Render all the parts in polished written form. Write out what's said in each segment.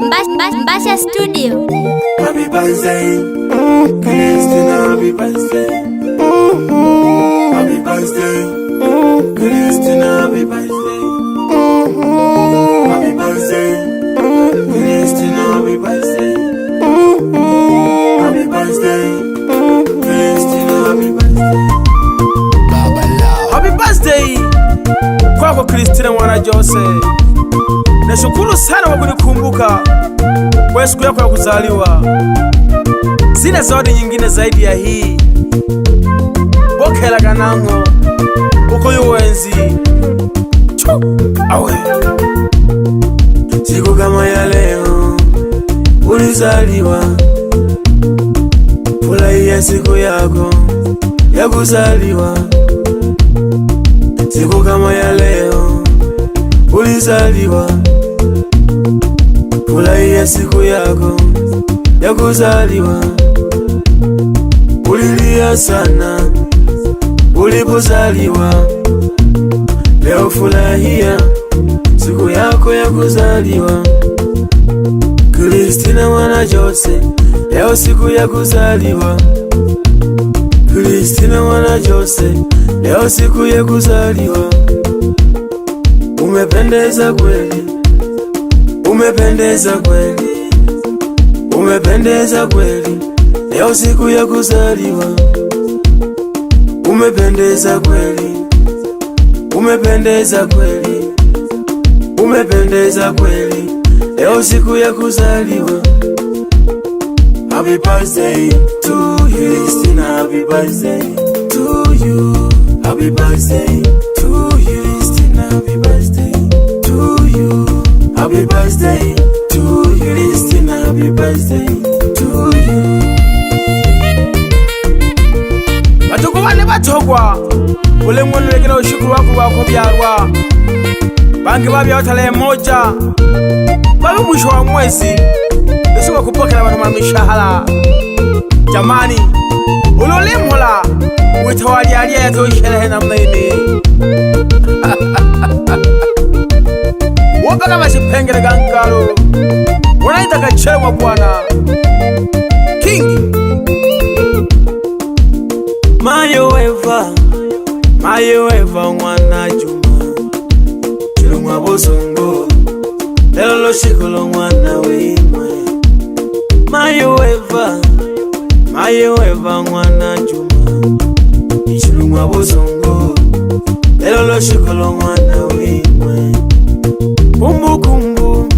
Mbasha Studio. Happy birthday, Christina, happy birthday. Happy birthday, Christina, happy birthday. Happy birthday, Christina, happy birthday. Happy birthday, Christina, happy birthday. Happy birthday kwako Christina mwana Jose. Nashukuru sana kwa kunikumbuka kwa siku yako ya kuzaliwa. Sina zawadi nyingine zaidi ya hii. Bokela kanango uko yuwenzi awe. Siku kama ya leo ulizaliwa, furahia siku yako ya kuzaliwa. Siku kama ya leo ulizaliwa, furahia siku yako ya kuzaliwa. Ulilia sana ulipozaliwa, leo furahia siku yako ya kuzaliwa. Christina mwana Jose, leo siku ya kuzaliwa. Christina mwana Jose, leo siku ya kuzaliwa. Umependeza kweli, umependeza kweli, umependeza kweli, leo siku ya kuzaliwa. Umependeza kweli, umependeza kweli, umependeza kweli, leo siku ya kuzaliwa. Happy birthday to you, Christina, happy birthday to you. Happy birthday to you, Christina, happy birthday to you. Happy birthday to you, Christina, happy birthday to you. Batukuwane batogwa ulemwone lekela ushukuru wako wako byarwa. Bangi babya tarehe moja babu mwisho wa mwezi nisuka kupokela abantu ma mishahara. Jamani ulolemhola witawali aliya yatosherehe namna ini. Wapaka mashipengele gangalo unaita kachemwa bwana Kingi. Mayo eva mwana Juma, chilumwa bosongo lelo loshikolo mwana wimwe. Mayo eva mwana Juma, chilumwa bosongo lelo loshikolo mwana wimwe. Kumbu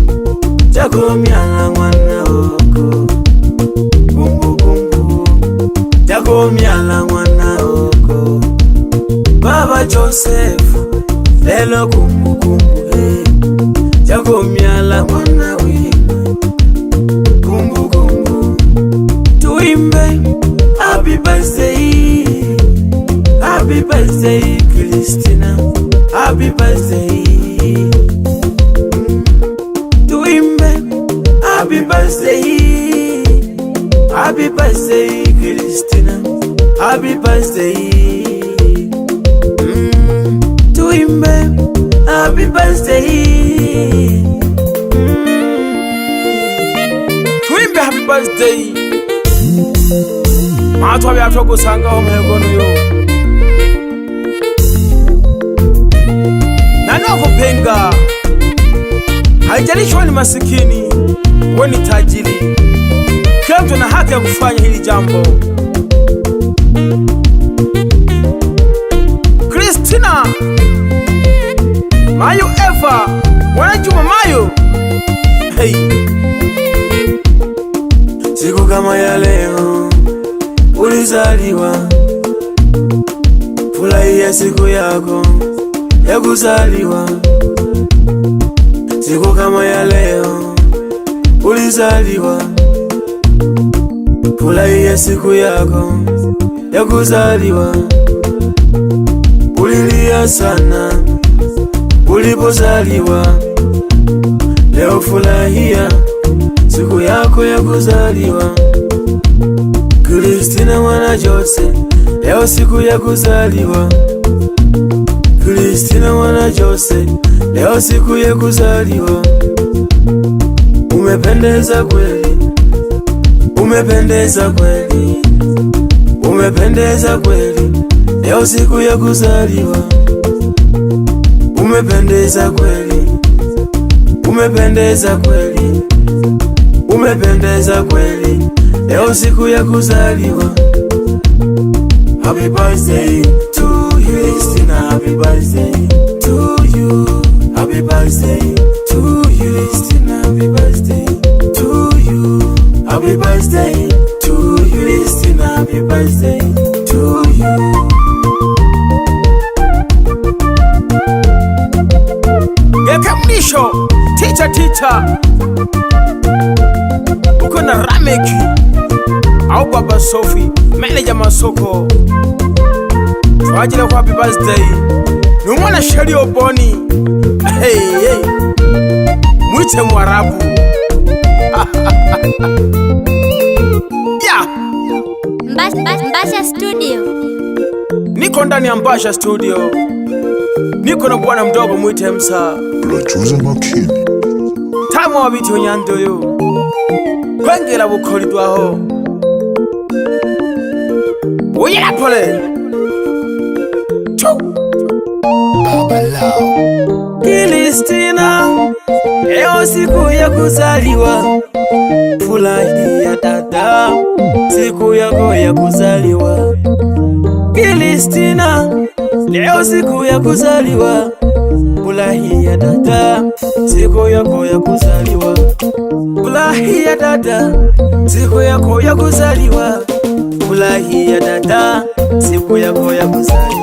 chako myala mwana oko, kumbu chako myala mwana oko. Baba Joseph lelo kumbu chako myala mwana wimwe. Kumbu tuimbe happy birthday, happy birthday Christina, happy birthday. Happy birthday, happy birthday Christina, happy birthday. Tuimbe happy birthday, tuimbe happy birthday. Matwa byatwa kusanga omhegono yo nanoko penga. Haijalishi ni masikini wewe ni tajiri, kila mtu ana haki ya kufanya hili jambo. Christina Mayo Eva mwana Juma Mayo. Hey, siku kama ya leo ulizaliwa, furahia siku yako ya kuzaliwa. Siku kama ya leo ulizaliwa, furahia siku yako ya kuzaliwa. Ulilia sana ulipozaliwa, leo furahia siku yako ya kuzaliwa. Christina mwana Jose, leo siku ya kuzaliwa. Christina mwana Jose, leo siku ya kuzaliwa. umependeza kweli, umependeza kweli, umependeza kweli, leo siku ya kuzaliwa. Umependeza kweli, umependeza kweli, umependeza kweli, leo siku ya kuzaliwa. Happy birthday to you, Christina, happy birthday to you. Happy birthday to you, Christina, happy birthday to you. Happy birthday to you, Christina, happy birthday to you. Yakamisho, teacher uko na Rameki au Baba Sophie, manager masoko. Twajile kwa happy birthday numwana Sheri Oboni. Hey, mwite Mwarabu. Yeah. Mbasha Studio. Niko ndani ya Mbasha Studio. Niko na bwana mdogo mwite Msa. Urachuza makini. Tamo wabiti onyandoyo. Kwengela bukoli dwaho. Uyela pole. Baba lao. Christina, leo siku ya kuzaliwa. Furahia dada, siku yako ya kuzaliwa. Christina, leo siku ya kuzaliwa. Furahia dada, siku yako ya kuzaliwa. Furahia dada, siku yako ya kuzaliwa. Furahia dada, siku yako ya kuzaliwa.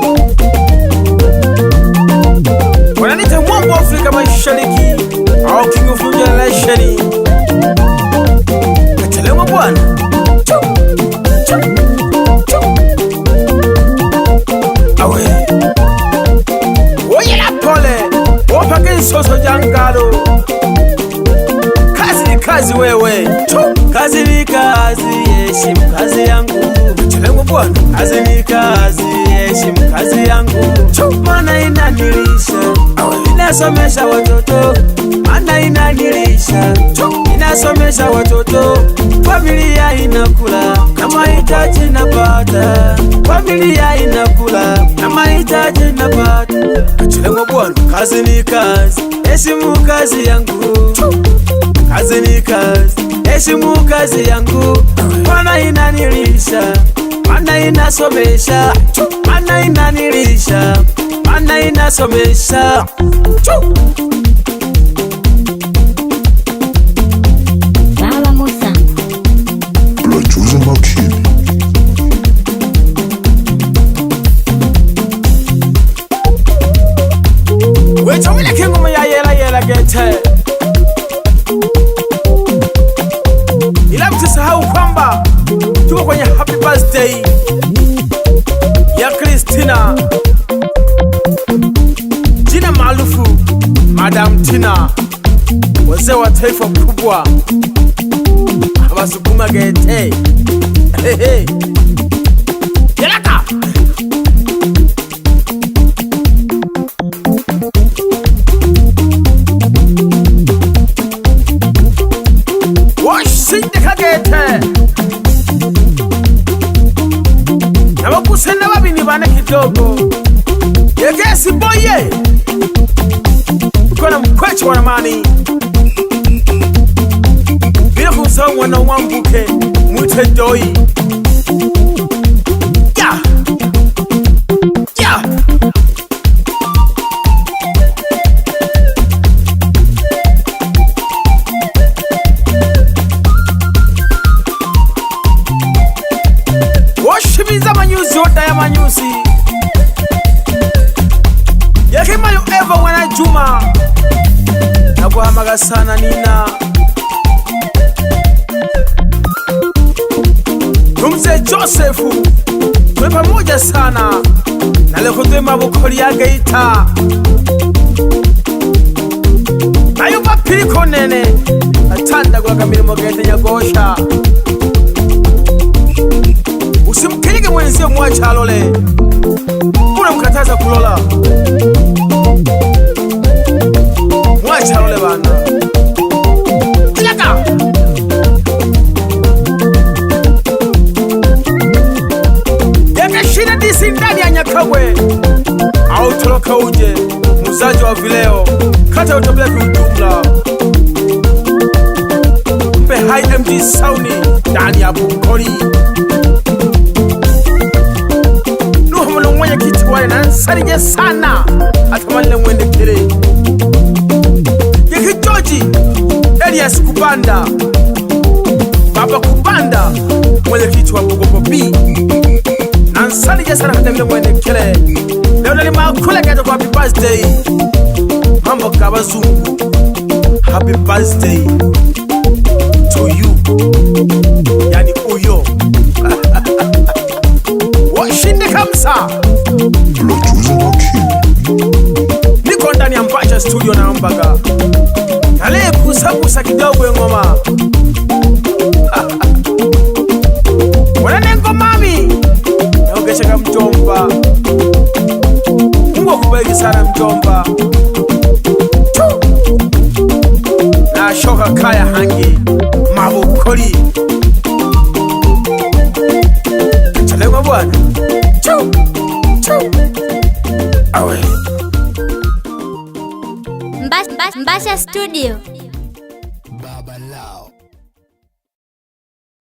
Wananita mwambo Afrika Mashariki au King of Generation. Kachelewa bwana. Awe oye la pole wapake soso jangalo. Kazi ni kazi wewe. Kazi ni kazi, heshimu kazi yangu. Kachelewa bwana. Kazi ni kazi, heshimu kazi yangu. Mana inanilisha, inasomesha watoto. Mana inanilisha, inasomesha watoto. Familia inakula na mahitaji napata. Familia inakula na mahitaji napata. Kachelewa bwana. Kazi ni kazi, heshimu kazi yangu. Kazi ni kazi, heshimu kazi yangu. Mana inanilisha, mana inasomesha. Mana inanilisha, mana inasomesha. Baba Musa. Urachuza makini. Wecha wile kingumu ya yela gete. Ila msisahau kwamba tuko kwenye happy birthday ya Christina, jina maarufu Madam Tina, wazee wa taifa kubwa Abasukuma gete. Hey. Yelaka washinde kagete. Nabakusenda babini bane kidogo. Yegesi boye ukona mkwechi wanamani. Bila kumsahau mwana Wambuke mwite Doi. Yeah. Yeah. Washimiza manyuzi oda ya manyuzi. Yakima yu Eva Mwana Juma. Nakuhamaga sana Nina. Mzee Josefu twe pamoja sana. Na leo twe mabukoli ya Geita. Nayo mapiriko nene atanda kwa mirimo Geita Nyagosha. Usimkirige mwenzio mwacha alole. Unamkataza kulola. Mwacha alole bana. Ilaka IMG Sauni ndani ya Bukoli. Nuhu mwenye kiti wale na nsarije sana atamanile mwende kere Yeki George Elias Kubanda Baba Kubanda mwenye kiti wa Bugopo B na nsarije sana katamile mwende kere. Leo nalima kule kato kwa happy birthday Mambo Kabazungu. Happy birthday to you. Yani uyo washinde kamsa. Producer Makini. Niko ndani ya Mbasha studio na Mbaga. Nale kusakusa kidogo ngoma. Wana ngomami. Naongesha mjomba. Mungu akubariki sana mjomba. Na shoka kaya hangi Mabukoli. Chalewa bwana. Chau. Awe. Mbasha Studio.